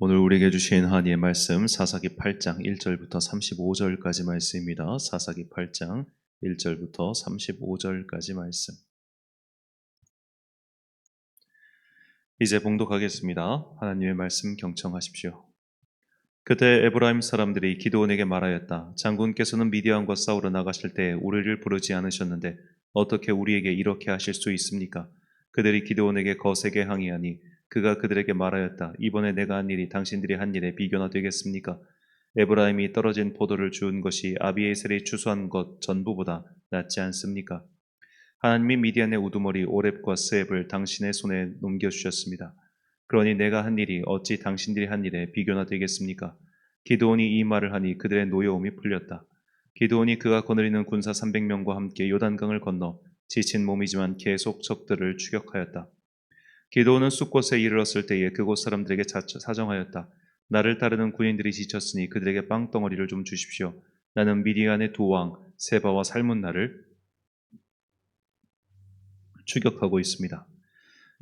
오늘 우리에게 주신 하나님의 말씀 사사기 8장 1절부터 35절까지 말씀입니다. 사사기 8장 1절부터 35절까지 말씀. 이제 봉독하겠습니다. 하나님의 말씀 경청하십시오. 그때 에브라임 사람들이 기드온에게 말하였다. 장군께서는 미디안과 싸우러 나가실 때 우리를 부르지 않으셨는데 어떻게 우리에게 이렇게 하실 수 있습니까? 그들이 기드온에게 거세게 항의하니 그가 그들에게 말하였다. 이번에 내가 한 일이 당신들이 한 일에 비교나 되겠습니까? 에브라임이 떨어진 포도를 주운 것이 아비에셀이 추수한 것 전부보다 낫지 않습니까? 하나님이 미디안의 우두머리 오렙과 스앱을 당신의 손에 넘겨주셨습니다. 그러니 내가 한 일이 어찌 당신들이 한 일에 비교나 되겠습니까? 기드온이 이 말을 하니 그들의 노여움이 풀렸다. 기드온이 그가 거느리는 군사 300명과 함께 요단강을 건너 지친 몸이지만 계속 적들을 추격하였다. 기드온은 숫곳에 이르렀을 때에 그곳 사람들에게 사정하였다. 나를 따르는 군인들이 지쳤으니 그들에게 빵덩어리를 좀 주십시오. 나는 미디안의 두 왕 세바와 살문나를 추격하고 있습니다.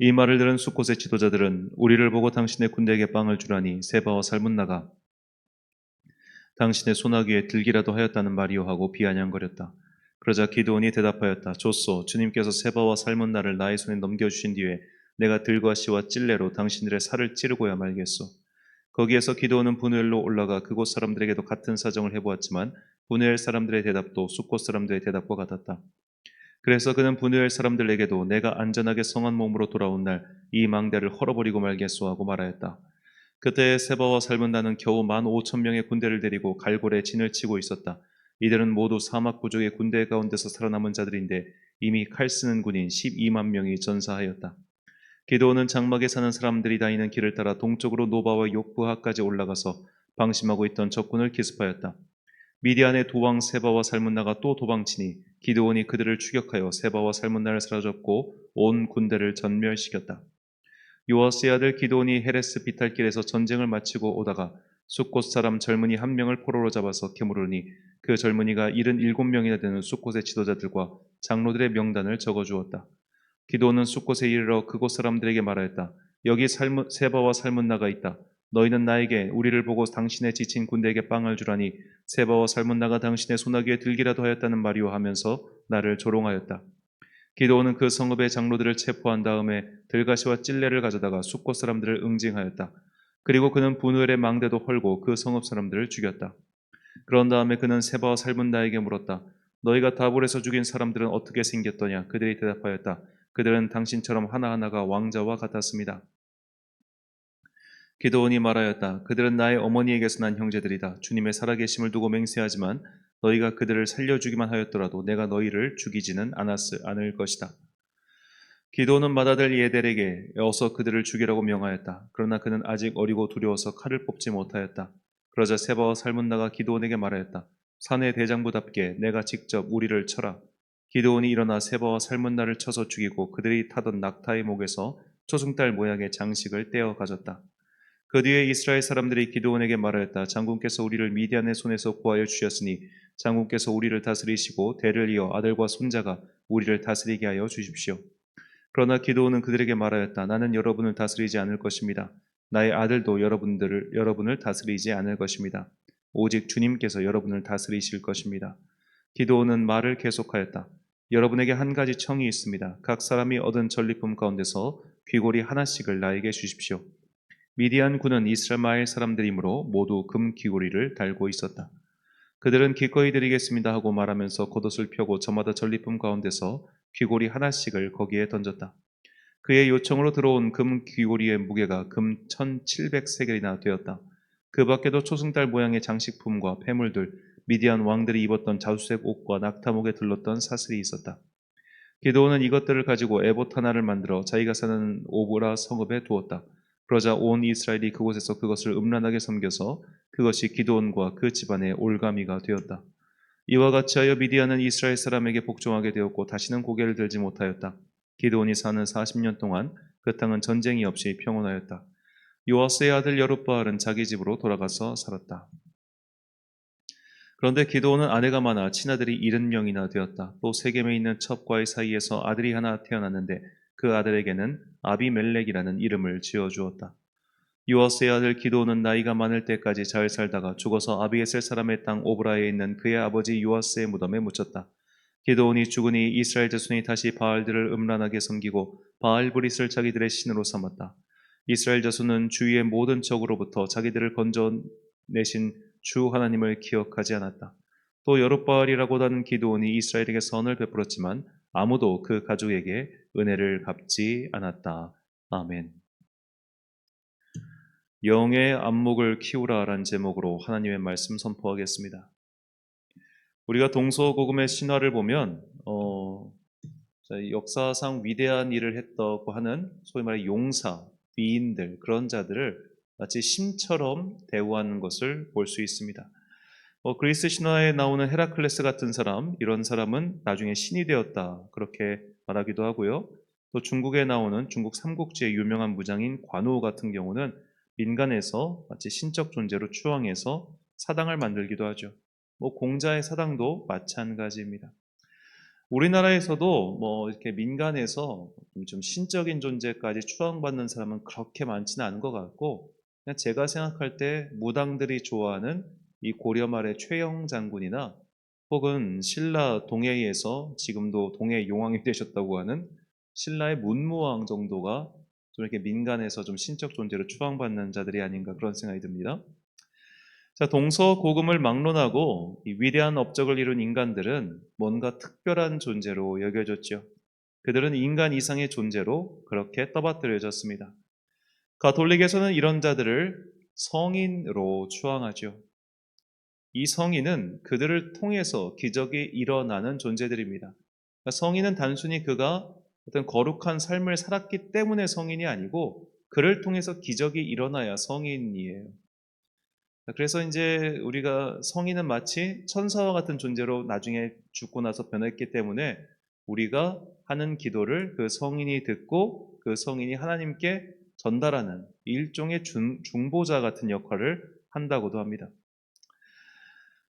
이 말을 들은 숫곳의 지도자들은 우리를 보고 당신의 군대에게 빵을 주라니 세바와 살문나가 당신의 소나기에 들기라도 하였다는 말이요 하고 비아냥거렸다. 그러자 기드온이 대답하였다. 좋소. 주님께서 세바와 살문나를 나의 손에 넘겨주신 뒤에 내가 들과 씨와 찔레로 당신들의 살을 찌르고야 말겠소. 거기에서 기드온은 분우엘로 올라가 그곳 사람들에게도 같은 사정을 해보았지만 분우엘 사람들의 대답도 숫곳 사람들의 대답과 같았다. 그래서 그는 분우엘 사람들에게도 내가 안전하게 성한 몸으로 돌아온 날 이 망대를 헐어버리고 말겠소 하고 말하였다. 그때 세바와 살문나는 겨우 15,000명의 군대를 데리고 갈골에 진을 치고 있었다. 이들은 모두 사막 부족의 군대 가운데서 살아남은 자들인데 이미 칼 쓰는 군인 12만 명이 전사하였다. 기드온은 장막에 사는 사람들이 다니는 길을 따라 동쪽으로 노바와 욕부하까지 올라가서 방심하고 있던 적군을 기습하였다. 미디안의 두 왕 세바와 살문나가 또 도망치니 기드온이 그들을 추격하여 세바와 살문나를 사로잡고 온 군대를 전멸시켰다. 요아스의 아들 기드온이 헤레스 비탈길에서 전쟁을 마치고 오다가 숫곳 사람 젊은이 한 명을 포로로 잡아서 캐물으니 그 젊은이가 77명이나 되는 숫곳의 지도자들과 장로들의 명단을 적어주었다. 기드온은 숫곳에 이르러 그곳 사람들에게 말하였다. 여기 세바와 살문나가 있다. 너희는 나에게 우리를 보고 당신의 지친 군대에게 빵을 주라니 세바와 살문나가 당신의 소나기에 들기라도 하였다는 말이오 하면서 나를 조롱하였다. 기드온은 그 성읍의 장로들을 체포한 다음에 들가시와 찔레를 가져다가 숫곳 사람들을 응징하였다. 그리고 그는 분우엘의 망대도 헐고 그 성읍 사람들을 죽였다. 그런 다음에 그는 세바와 살문나에게 물었다. 너희가 다볼에서 죽인 사람들은 어떻게 생겼더냐? 그들이 대답하였다. 그들은 당신처럼 하나하나가 왕자와 같았습니다. 기드온이 말하였다. 그들은 나의 어머니에게서 난 형제들이다. 주님의 살아계심을 두고 맹세하지만 너희가 그들을 살려주기만 하였더라도 내가 너희를 죽이지는 않을 것이다. 기드온은 맏아들 예델에게 어서 그들을 죽이라고 명하였다. 그러나 그는 아직 어리고 두려워서 칼을 뽑지 못하였다. 그러자 세바와 살문나가 기드온에게 말하였다. 사내 대장부답게 내가 직접 우리를 쳐라. 기드온이 일어나 세바와 살문나를 쳐서 죽이고 그들이 타던 낙타의 목에서 초승달 모양의 장식을 떼어 가졌다. 그 뒤에 이스라엘 사람들이 기드온에게 말하였다. 장군께서 우리를 미디안의 손에서 구하여 주셨으니 장군께서 우리를 다스리시고 대를 이어 아들과 손자가 우리를 다스리게 하여 주십시오. 그러나 기드온은 그들에게 말하였다. 나는 여러분을 다스리지 않을 것입니다. 나의 아들도 여러분을 다스리지 않을 것입니다. 오직 주님께서 여러분을 다스리실 것입니다. 기드온은 말을 계속하였다. 여러분에게 한 가지 청이 있습니다. 각 사람이 얻은 전리품 가운데서 귀고리 하나씩을 나에게 주십시오. 미디안 군은 이스라엘 사람들이므로 모두 금 귀고리를 달고 있었다. 그들은 기꺼이 드리겠습니다 하고 말하면서 겉옷을 펴고 저마다 전리품 가운데서 귀고리 하나씩을 거기에 던졌다. 그의 요청으로 들어온 금 귀고리의 무게가 금 1700세겔이나 되었다. 그 밖에도 초승달 모양의 장식품과 폐물들, 미디안 왕들이 입었던 자주색 옷과 낙타목에 들렀던 사슬이 있었다. 기드온은 이것들을 가지고 에봇 하나를 만들어 자기가 사는 오브라 성읍에 두었다. 그러자 온 이스라엘이 그곳에서 그것을 음란하게 섬겨서 그것이 기드온과 그 집안의 올가미가 되었다. 이와 같이 하여 미디안은 이스라엘 사람에게 복종하게 되었고 다시는 고개를 들지 못하였다. 기드온이 사는 40년 동안 그 땅은 전쟁이 없이 평온하였다. 요아스의 아들 여룹바알은 자기 집으로 돌아가서 살았다. 그런데 기드온은 아내가 많아 친아들이 70명이나 되었다. 또 세겜에 있는 첩과의 사이에서 아들이 하나 태어났는데 그 아들에게는 아비멜렉이라는 이름을 지어주었다. 요아스의 아들 기드온은 나이가 많을 때까지 잘 살다가 죽어서 아비에셀 사람의 땅 오브라에 있는 그의 아버지 요아스의 무덤에 묻혔다. 기드온이 죽으니 이스라엘 자손이 다시 바알들을 음란하게 섬기고 바알브릿을 자기들의 신으로 삼았다. 이스라엘 자손은 주위의 모든 적으로부터 자기들을 건져내신 주 하나님을 기억하지 않았다. 또 여룻바알이라고 하는 기드온이 이스라엘에게 선을 베풀었지만 아무도 그 가족에게 은혜를 갚지 않았다. 아멘. 영의 안목을 키우라라는 제목으로 하나님의 말씀 선포하겠습니다. 우리가 동서고금의 신화를 보면 역사상 위대한 일을 했다고 하는 소위 말해 용사, 비인들 그런 자들을 마치 신처럼 대우하는 것을 볼 수 있습니다. 그리스 신화에 나오는 헤라클레스 같은 사람, 이런 사람은 나중에 신이 되었다 그렇게 말하기도 하고요. 또 중국에 나오는 중국 삼국지의 유명한 무장인 관우 같은 경우는 민간에서 마치 신적 존재로 추앙해서 사당을 만들기도 하죠. 공자의 사당도 마찬가지입니다. 우리나라에서도 이렇게 민간에서 좀 신적인 존재까지 추앙받는 사람은 그렇게 많지는 않은 것 같고, 그냥 제가 생각할 때 무당들이 좋아하는 이 고려 말의 최영 장군이나 혹은 신라 동해에서 지금도 동해 용왕이 되셨다고 하는 신라의 문무왕 정도가 좀 이렇게 민간에서 좀 신적 존재로 추앙받는 자들이 아닌가 그런 생각이 듭니다. 자, 동서고금을 막론하고 이 위대한 업적을 이룬 인간들은 뭔가 특별한 존재로 여겨졌죠. 그들은 인간 이상의 존재로 그렇게 떠받들여졌습니다. 가톨릭에서는 이런 자들을 성인으로 추앙하죠. 이 성인은 그들을 통해서 기적이 일어나는 존재들입니다. 그러니까 성인은 단순히 그가 어떤 거룩한 삶을 살았기 때문에 성인이 아니고 그를 통해서 기적이 일어나야 성인이에요. 그래서 이제 우리가 성인은 마치 천사와 같은 존재로 나중에 죽고 나서 변했기 때문에 우리가 하는 기도를 그 성인이 듣고 그 성인이 하나님께 전달하는 일종의 중보자 같은 역할을 한다고도 합니다.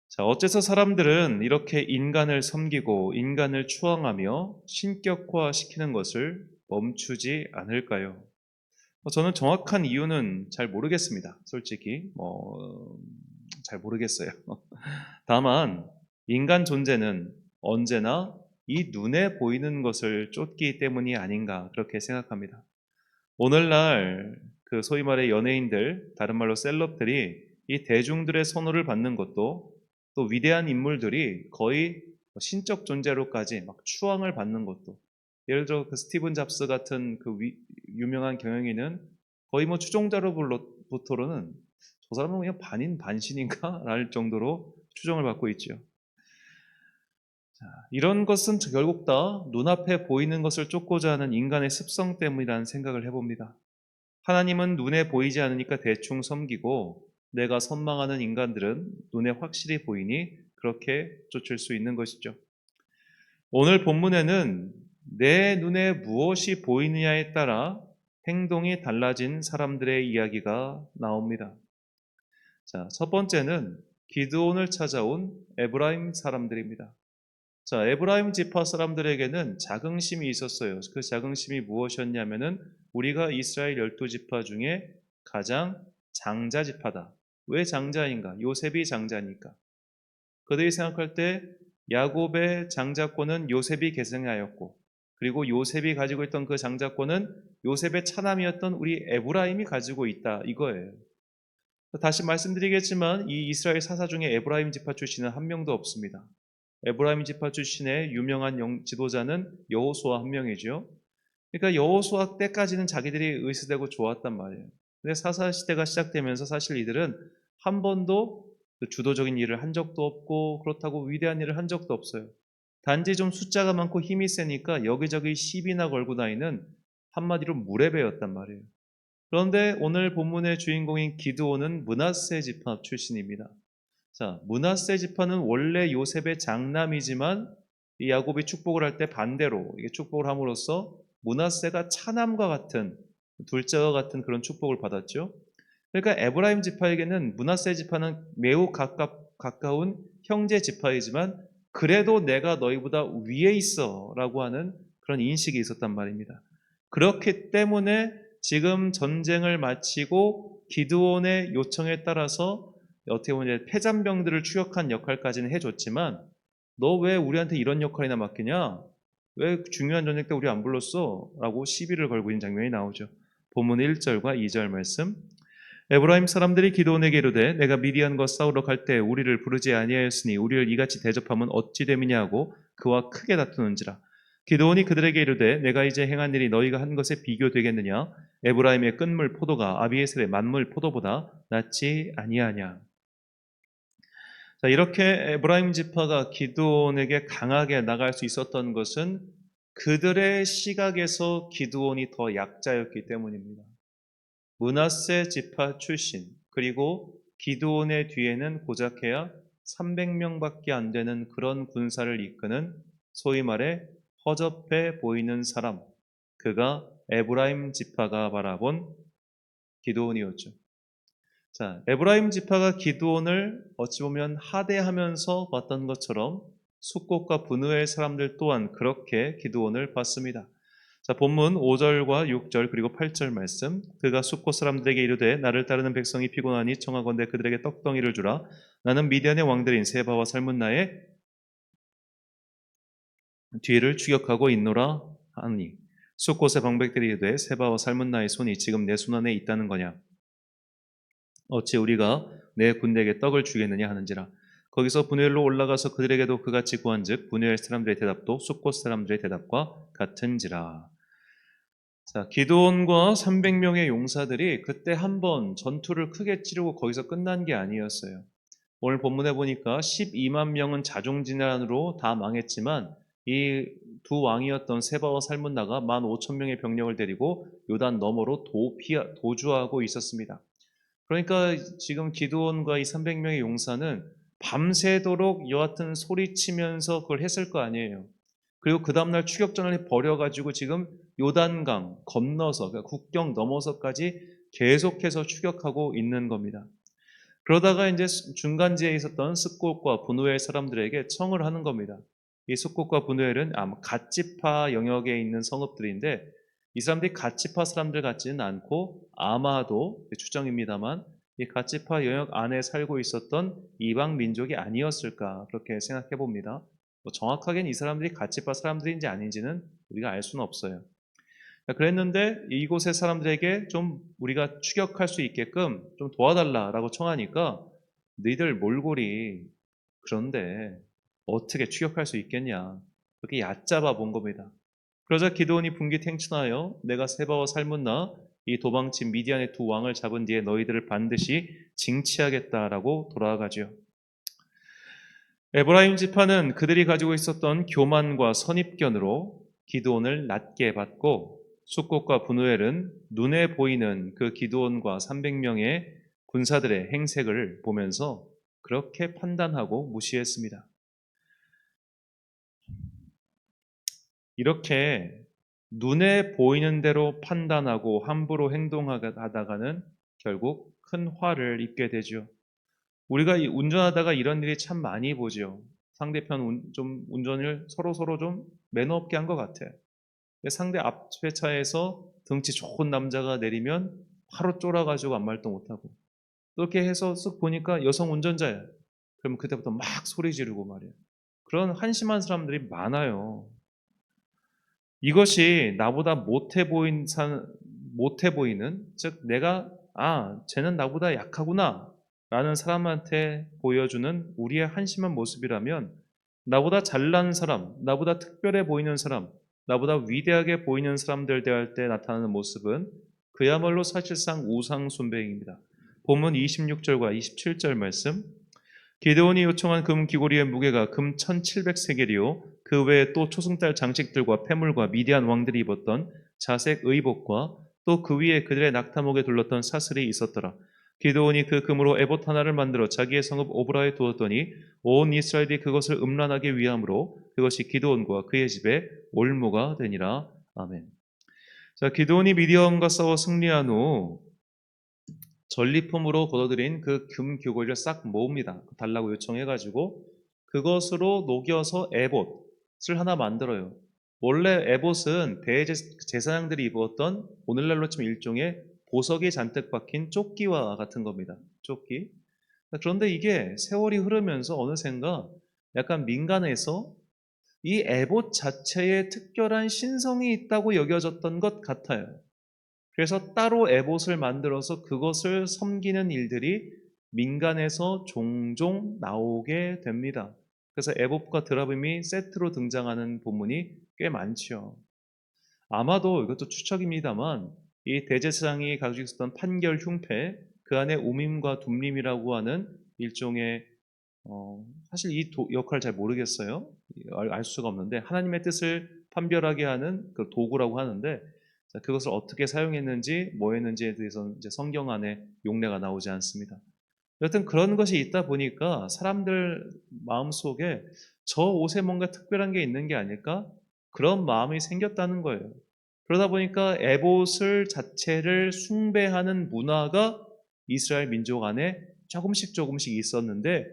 자, 어째서 사람들은 이렇게 인간을 섬기고 인간을 추앙하며 신격화시키는 것을 멈추지 않을까요? 저는 정확한 이유는 잘 모르겠습니다. 솔직히 잘 모르겠어요. 다만 인간 존재는 언제나 이 눈에 보이는 것을 쫓기 때문이 아닌가 그렇게 생각합니다. 오늘날 그 소위 말해 연예인들, 다른 말로 셀럽들이 이 대중들의 선호를 받는 것도 또 위대한 인물들이 거의 신적 존재로까지 막 추앙을 받는 것도, 예를 들어 그 스티븐 잡스 같은 그 유명한 경영인은 거의 추종자로부터는 저 사람은 그냥 반인 반신인가? 랄 정도로 추종을 받고 있죠. 자, 이런 것은 결국 다 눈앞에 보이는 것을 쫓고자 하는 인간의 습성 때문이라는 생각을 해봅니다. 하나님은 눈에 보이지 않으니까 대충 섬기고 내가 선망하는 인간들은 눈에 확실히 보이니 그렇게 쫓을 수 있는 것이죠. 오늘 본문에는 내 눈에 무엇이 보이느냐에 따라 행동이 달라진 사람들의 이야기가 나옵니다. 자, 첫 번째는 기드온을 찾아온 에브라임 사람들입니다. 자, 에브라임 지파 사람들에게는 자긍심이 있었어요. 그 자긍심이 무엇이었냐면은 우리가 이스라엘 12지파 중에 가장 장자 지파다. 왜 장자인가? 요셉이 장자니까. 그들이 생각할 때 야곱의 장자권은 요셉이 계승하였고, 그리고 요셉이 가지고 있던 그 장자권은 요셉의 차남이었던 우리 에브라임이 가지고 있다 이거예요. 다시 말씀드리겠지만 이 이스라엘 사사 중에 에브라임 지파 출신은 한 명도 없습니다. 에브라임 지파 출신의 유명한 지도자는 여호수아 한 명이죠. 그러니까 여호수아 때까지는 자기들이 의스되고 좋았단 말이에요. 근데 사사 시대가 시작되면서 사실 이들은 한 번도 주도적인 일을 한 적도 없고 그렇다고 위대한 일을 한 적도 없어요. 단지 좀 숫자가 많고 힘이 세니까 여기저기 시비나 걸고 다니는 한마디로 무레배였단 말이에요. 그런데 오늘 본문의 주인공인 기드온은 므낫세 지파 출신입니다. 자, 므낫세 지파는 원래 요셉의 장남이지만 이 야곱이 축복을 할 때 반대로 이게 축복을 함으로써 므낫세가 차남과 같은 둘째와 같은 그런 축복을 받았죠. 그러니까 에브라임 지파에게는 므낫세 지파는 매우 가까운 형제 지파이지만 그래도 내가 너희보다 위에 있어라고 하는 그런 인식이 있었단 말입니다. 그렇기 때문에 지금 전쟁을 마치고 기드온의 요청에 따라서 어떻게 보면 패잔병들을 추격한 역할까지는 해줬지만 너 왜 우리한테 이런 역할이나 맡기냐? 왜 중요한 전쟁 때 우리 안 불렀어? 라고 시비를 걸고 있는 장면이 나오죠. 본문 1절과 2절 말씀. 에브라임 사람들이 기드온에게 이르되 내가 미디안과 싸우러 갈 때 우리를 부르지 아니하였으니 우리를 이같이 대접하면 어찌 됨이냐 하고 그와 크게 다투는지라. 기드온이 그들에게 이르되 내가 이제 행한 일이 너희가 한 것에 비교되겠느냐? 에브라임의 끈물 포도가 아비에셀의 만물 포도보다 낫지 아니하냐. 자, 이렇게 에브라임 지파가 기드온에게 강하게 나갈 수 있었던 것은 그들의 시각에서 기드온이 더 약자였기 때문입니다. 므낫세 지파 출신, 그리고 기드온의 뒤에는 고작해야 300명밖에 안 되는 그런 군사를 이끄는 소위 말해 허접해 보이는 사람, 그가 에브라임 지파가 바라본 기드온이었죠. 자, 에브라임 지파가 기드온을 어찌 보면 하대하면서 봤던 것처럼 숫곳과 분우엘 사람들 또한 그렇게 기드온을 봤습니다. 자, 본문 5절과 6절 그리고 8절 말씀. 그가 숫곳 사람들에게 이르되 나를 따르는 백성이 피곤하니 청하건대 그들에게 떡덩이를 주라. 나는 미디안의 왕들인 세바와 살문나의 뒤를 추격하고 있노라 하니 숫곳의 방백들이 이르되 세바와 살문나의 손이 지금 내 손안에 있다는 거냐. 어찌 우리가 내 군대에게 떡을 주겠느냐 하는지라. 거기서 분회엘로 올라가서 그들에게도 그같이 구한즉 분회엘 사람들의 대답도 숫곳 사람들의 대답과 같은지라. 자, 기드온과 300명의 용사들이 그때 한번 전투를 크게 치르고 거기서 끝난 게 아니었어요. 오늘 본문에 보니까 12만 명은 자중진환으로 다 망했지만 이 두 왕이었던 세바와 살문나가 15,000명의 병력을 데리고 요단 너머로 도주하고 있었습니다. 그러니까 지금 기드온과 이 300명의 용사는 밤새도록 여하튼 소리치면서 그걸 했을 거 아니에요. 그리고 그 다음날 추격전을 벌여가지고 지금 요단강 건너서 그러니까 국경 넘어서까지 계속해서 추격하고 있는 겁니다. 그러다가 이제 중간지에 있었던 숫곳과 분우엘 사람들에게 청을 하는 겁니다. 이 숫곳과 분우엘은 아마 갓지파 영역에 있는 성읍들인데 이 사람들이 갓지파 사람들 같지는 않고 아마도 추정입니다만 이 갓지파 영역 안에 살고 있었던 이방 민족이 아니었을까 그렇게 생각해 봅니다. 정확하게는 이 사람들이 갓지파 사람들인지 아닌지는 우리가 알 수는 없어요. 그랬는데 이곳의 사람들에게 좀 우리가 추격할 수 있게끔 좀 도와달라라고 청하니까 너희들 몰골이 그런데 어떻게 추격할 수 있겠냐 그렇게 얕잡아 본 겁니다. 그러자 기드온이 분기탱천하여 내가 세바와 살문나 이 도망친 미디안의 두 왕을 잡은 뒤에 너희들을 반드시 징치하겠다라고 돌아가죠. 에브라임 지파는 그들이 가지고 있었던 교만과 선입견으로 기드온을 낮게 봤고 숫곳과 분우엘은 눈에 보이는 그 기드온과 300명의 군사들의 행색을 보면서 그렇게 판단하고 무시했습니다. 이렇게 눈에 보이는 대로 판단하고 함부로 행동하다가는 결국 큰 화를 입게 되죠. 우리가 운전하다가 이런 일이 참 많이 보죠. 상대편 좀 운전을 서로 좀 매너 없게 한 것 같아. 상대 앞에 차에서 덩치 좋은 남자가 내리면 바로 쫄아가지고 아무 말도 못하고 그렇게 해서 쓱 보니까 여성 운전자야. 그러면 그때부터 막 소리 지르고 말이야. 그런 한심한 사람들이 많아요. 이것이 나보다 못해 보이는 즉 내가 쟤는 나보다 약하구나 라는 사람한테 보여주는 우리의 한심한 모습이라면 나보다 잘난 사람, 나보다 특별해 보이는 사람, 나보다 위대하게 보이는 사람들 대할 때 나타나는 모습은 그야말로 사실상 우상숭배입니다. 본문 26절과 27절 말씀. 기드온이 요청한 금 귀고리의 무게가 금 1700세겔이요 그 외에 또 초승달 장식들과 패물과 미디안 왕들이 입었던 자색 의복과 또 그 위에 그들의 낙타목에 둘렀던 사슬이 있었더라. 기드온이 그 금으로 에봇 하나를 만들어 자기의 성읍 오브라에 두었더니 온 이스라엘이 그것을 음란하게 위함으로 그것이 기드온과 그의 집에 올무가 되니라. 아멘. 자, 기드온이 미디안과 싸워 승리한 후 전리품으로 거둬들인 그 금 귀고리를 싹 모읍니다. 달라고 요청해가지고 그것으로 녹여서 에봇을 하나 만들어요. 원래 에봇은 대제사장들이 입었던 오늘날로 치면 일종의 보석이 잔뜩 박힌 조끼와 같은 겁니다. 조끼. 그런데 이게 세월이 흐르면서 어느샌가 약간 민간에서 이 에봇 자체에 특별한 신성이 있다고 여겨졌던 것 같아요. 그래서 따로 에봇을 만들어서 그것을 섬기는 일들이 민간에서 종종 나오게 됩니다. 그래서 에봇과 드라빔이 세트로 등장하는 본문이 꽤 많죠. 아마도 이것도 추측입니다만 이 대제사장이 가지고 있었던 판결 흉패, 그 안에 우밈과 둠림이라고 하는 일종의 사실 이 역할을 잘 모르겠어요. 알 수가 없는데 하나님의 뜻을 판별하게 하는 그 도구라고 하는데, 자, 그것을 어떻게 사용했는지 뭐 했는지에 대해서는 이제 성경 안에 용례가 나오지 않습니다. 여튼 그런 것이 있다 보니까 사람들 마음속에 저 옷에 뭔가 특별한 게 있는 게 아닐까? 그런 마음이 생겼다는 거예요. 그러다 보니까 에봇을 자체를 숭배하는 문화가 이스라엘 민족 안에 조금씩 있었는데,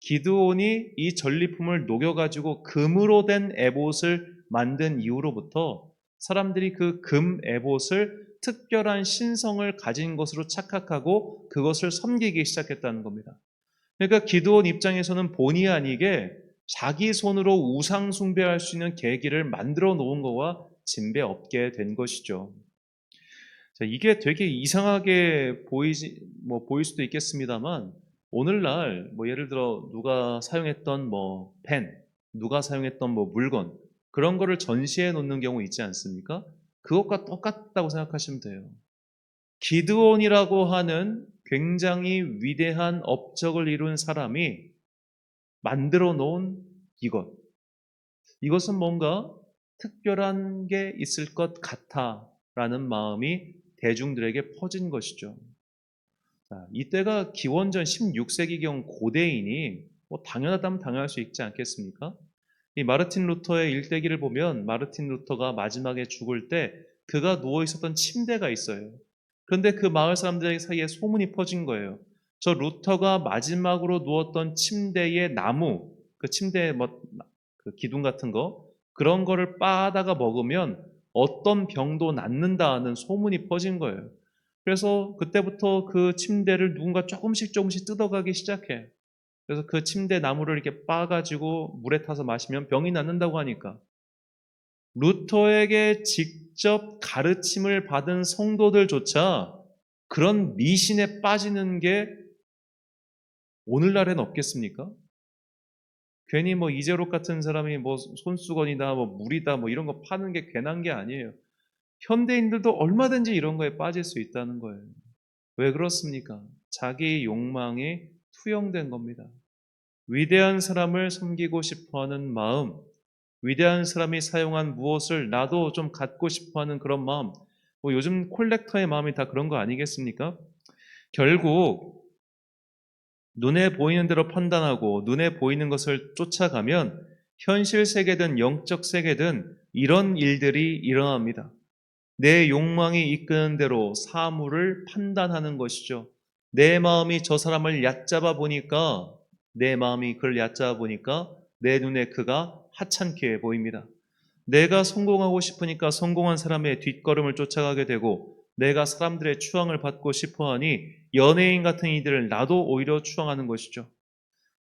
기드온이 이 전리품을 녹여가지고 금으로 된 에봇을 만든 이후로부터 사람들이 그 금 에봇을 특별한 신성을 가진 것으로 착각하고 그것을 섬기기 시작했다는 겁니다. 그러니까 기드온 입장에서는 본의 아니게 자기 손으로 우상 숭배할 수 있는 계기를 만들어 놓은 거와 진배 없게 된 것이죠. 자, 이게 되게 이상하게 보일 수도 있겠습니다만, 오늘날 예를 들어 누가 사용했던 펜, 누가 사용했던 물건, 그런 거를 전시해 놓는 경우 있지 않습니까? 그것과 똑같다고 생각하시면 돼요. 기드온이라고 하는 굉장히 위대한 업적을 이룬 사람이 만들어 놓은 이것은 뭔가 특별한 게 있을 것 같아라는 마음이 대중들에게 퍼진 것이죠. 자, 이때가 기원전 16세기경 고대인이 당연하다면 당연할 수 있지 않겠습니까? 이 마르틴 루터의 일대기를 보면 마르틴 루터가 마지막에 죽을 때 그가 누워 있었던 침대가 있어요. 그런데 그 마을 사람들 사이에 소문이 퍼진 거예요. 저 루터가 마지막으로 누웠던 침대의 나무, 그 침대에 그 기둥 같은 거, 그런 거를 빻아다가 먹으면 어떤 병도 낫는다는 소문이 퍼진 거예요. 그래서 그때부터 그 침대를 누군가 조금씩 뜯어가기 시작해. 그래서 그 침대 나무를 이렇게 빻아가지고 물에 타서 마시면 병이 낫는다고 하니까 루터에게 직접 가르침을 받은 성도들조차 그런 미신에 빠지는 게 오늘날엔 없겠습니까? 괜히 이재록 같은 사람이 손수건이다, 물이다, 이런 거 파는 게 괜한 게 아니에요. 현대인들도 얼마든지 이런 거에 빠질 수 있다는 거예요. 왜 그렇습니까? 자기 욕망이 투영된 겁니다. 위대한 사람을 섬기고 싶어 하는 마음, 위대한 사람이 사용한 무엇을 나도 좀 갖고 싶어 하는 그런 마음, 요즘 콜렉터의 마음이 다 그런 거 아니겠습니까? 결국 눈에 보이는 대로 판단하고 눈에 보이는 것을 쫓아가면 현실 세계든 영적 세계든 이런 일들이 일어납니다. 내 욕망이 이끄는 대로 사물을 판단하는 것이죠. 내 마음이 저 사람을 얕잡아 보니까, 내 마음이 그를 얕잡아 보니까 내 눈에 그가 하찮게 보입니다. 내가 성공하고 싶으니까 성공한 사람의 뒷걸음을 쫓아가게 되고, 내가 사람들의 추앙을 받고 싶어 하니 연예인 같은 이들을 나도 오히려 추앙하는 것이죠.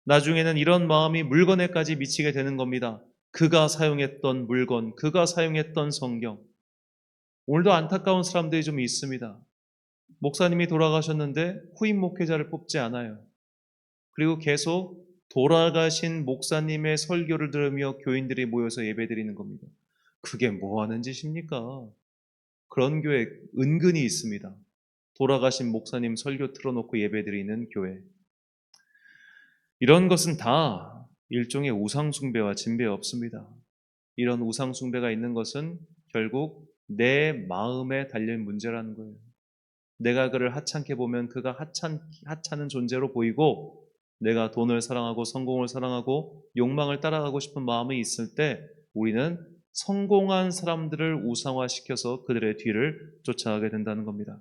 나중에는 이런 마음이 물건에까지 미치게 되는 겁니다. 그가 사용했던 물건, 그가 사용했던 성경. 오늘도 안타까운 사람들이 좀 있습니다. 목사님이 돌아가셨는데 후임 목회자를 뽑지 않아요. 그리고 계속 돌아가신 목사님의 설교를 들으며 교인들이 모여서 예배드리는 겁니다. 그게 뭐 하는 짓입니까? 그런 교회 은근히 있습니다. 돌아가신 목사님 설교 틀어놓고 예배드리는 교회. 이런 것은 다 일종의 우상숭배와 진배 없습니다. 이런 우상숭배가 있는 것은 결국 내 마음에 달린 문제라는 거예요. 내가 그를 하찮게 보면 그가 하찮은 존재로 보이고, 내가 돈을 사랑하고 성공을 사랑하고 욕망을 따라가고 싶은 마음이 있을 때 우리는 성공한 사람들을 우상화시켜서 그들의 뒤를 쫓아가게 된다는 겁니다.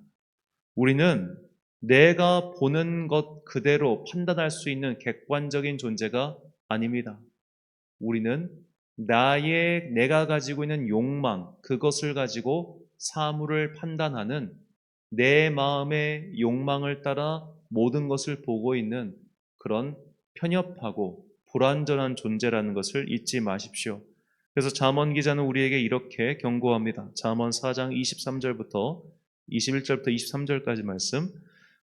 우리는 내가 보는 것 그대로 판단할 수 있는 객관적인 존재가 아닙니다. 우리는 내가 가지고 있는 욕망, 그것을 가지고 사물을 판단하는 내 마음의 욕망을 따라 모든 것을 보고 있는 그런 편협하고 불완전한 존재라는 것을 잊지 마십시오. 그래서 잠언 기자는 우리에게 이렇게 경고합니다. 잠언 4장 23절부터 21절부터 23절까지 말씀.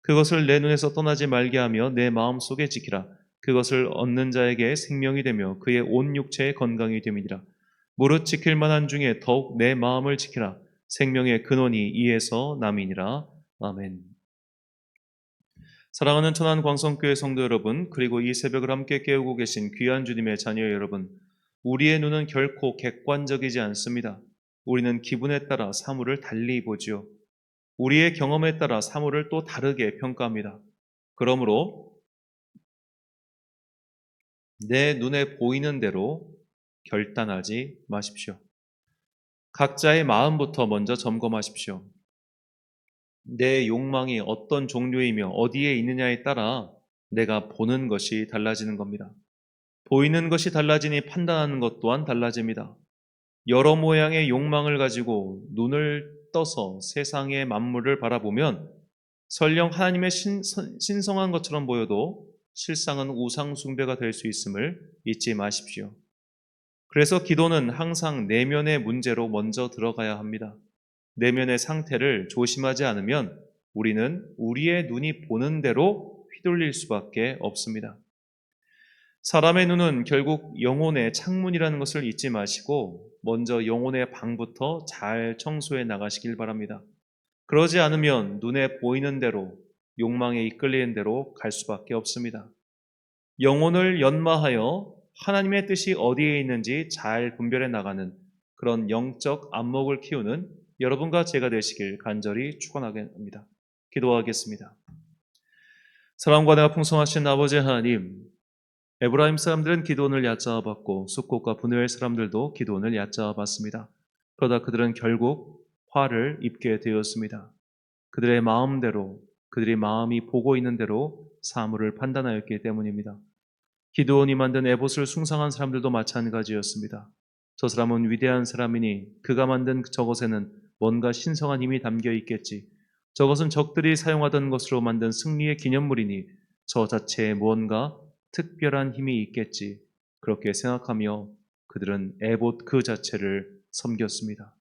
그것을 내 눈에서 떠나지 말게 하며 내 마음 속에 지키라. 그것을 얻는 자에게 생명이 되며 그의 온 육체의 건강이 됨이니라. 무릇 지킬 만한 중에 더욱 내 마음을 지키라. 생명의 근원이 이에서 남이니라. 아멘. 사랑하는 천안 광성교회 성도 여러분, 그리고 이 새벽을 함께 깨우고 계신 귀한 주님의 자녀 여러분, 우리의 눈은 결코 객관적이지 않습니다. 우리는 기분에 따라 사물을 달리 보지요. 우리의 경험에 따라 사물을 또 다르게 평가합니다. 그러므로 내 눈에 보이는 대로 결단하지 마십시오. 각자의 마음부터 먼저 점검하십시오. 내 욕망이 어떤 종류이며 어디에 있느냐에 따라 내가 보는 것이 달라지는 겁니다. 보이는 것이 달라지니 판단하는 것 또한 달라집니다. 여러 모양의 욕망을 가지고 눈을 떠서 세상의 만물을 바라보면 설령 하나님의 신성한 것처럼 보여도 실상은 우상 숭배가 될 수 있음을 잊지 마십시오. 그래서 기도는 항상 내면의 문제로 먼저 들어가야 합니다. 내면의 상태를 조심하지 않으면 우리는 우리의 눈이 보는 대로 휘둘릴 수밖에 없습니다. 사람의 눈은 결국 영혼의 창문이라는 것을 잊지 마시고 먼저 영혼의 방부터 잘 청소해 나가시길 바랍니다. 그러지 않으면 눈에 보이는 대로 욕망에 이끌리는 대로 갈 수밖에 없습니다. 영혼을 연마하여 하나님의 뜻이 어디에 있는지 잘 분별해 나가는 그런 영적 안목을 키우는 여러분과 제가 되시길 간절히 축원하겠습니다. 기도하겠습니다. 사랑과 내가 풍성하신 아버지 하나님, 에브라임 사람들은 기드온을 얕잡아봤고 숫곳과 분노의 사람들도 기드온을 얕잡아봤습니다. 그러다 그들은 결국 화를 입게 되었습니다. 그들의 마음대로, 그들의 마음이 보고 있는 대로 사물을 판단하였기 때문입니다. 기드온이 만든 에봇을 숭상한 사람들도 마찬가지였습니다. 저 사람은 위대한 사람이니 그가 만든 저것에는 뭔가 신성한 힘이 담겨 있겠지. 저것은 적들이 사용하던 것으로 만든 승리의 기념물이니 저 자체에 무언가 특별한 힘이 있겠지. 그렇게 생각하며 그들은 에봇 그 자체를 섬겼습니다.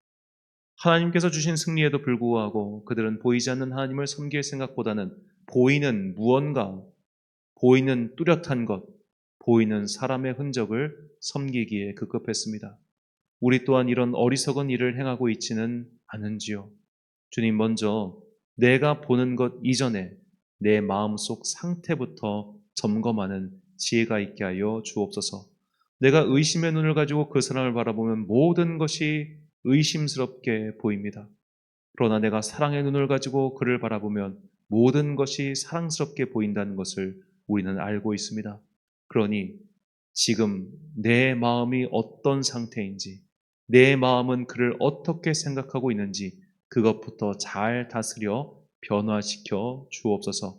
하나님께서 주신 승리에도 불구하고 그들은 보이지 않는 하나님을 섬길 생각보다는 보이는 무언가, 보이는 뚜렷한 것, 보이는 사람의 흔적을 섬기기에 급급했습니다. 우리 또한 이런 어리석은 일을 행하고 있지는 않은지요. 주님, 먼저 내가 보는 것 이전에 내 마음속 상태부터 점검하는 지혜가 있게 하여 주옵소서. 내가 의심의 눈을 가지고 그 사람을 바라보면 모든 것이 의심스럽게 보입니다. 그러나 내가 사랑의 눈을 가지고 그를 바라보면 모든 것이 사랑스럽게 보인다는 것을 우리는 알고 있습니다. 그러니 지금 내 마음이 어떤 상태인지, 내 마음은 그를 어떻게 생각하고 있는지 그것부터 잘 다스려 변화시켜 주옵소서.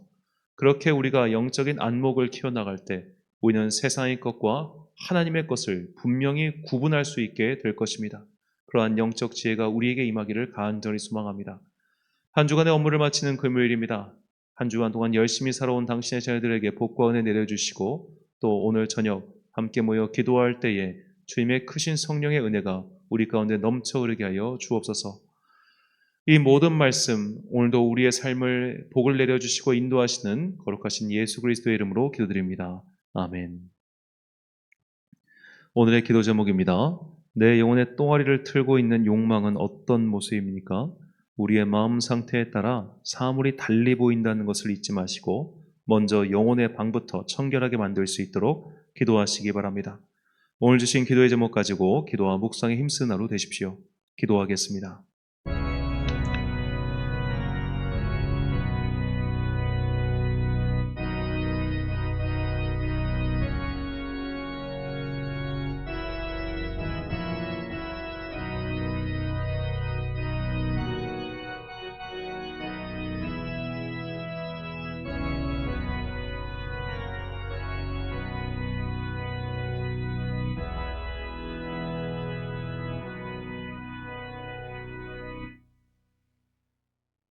그렇게 우리가 영적인 안목을 키워나갈 때 우리는 세상의 것과 하나님의 것을 분명히 구분할 수 있게 될 것입니다. 그러한 영적 지혜가 우리에게 임하기를 간절히 소망합니다. 한 주간의 업무를 마치는 금요일입니다. 한 주간 동안 열심히 살아온 당신의 자녀들에게 복과 은혜 내려주시고 또 오늘 저녁 함께 모여 기도할 때에 주님의 크신 성령의 은혜가 우리 가운데 넘쳐 흐르게 하여 주옵소서. 이 모든 말씀 오늘도 우리의 삶을 복을 내려주시고 인도하시는 거룩하신 예수 그리스도의 이름으로 기도드립니다. 아멘. 오늘의 기도 제목입니다. 내 영혼의 똥아리를 틀고 있는 욕망은 어떤 모습입니까? 우리의 마음 상태에 따라 사물이 달리 보인다는 것을 잊지 마시고 먼저 영혼의 방부터 청결하게 만들 수 있도록 기도하시기 바랍니다. 오늘 주신 기도의 제목 가지고 기도와 묵상에 힘쓰는 하루 되십시오. 기도하겠습니다.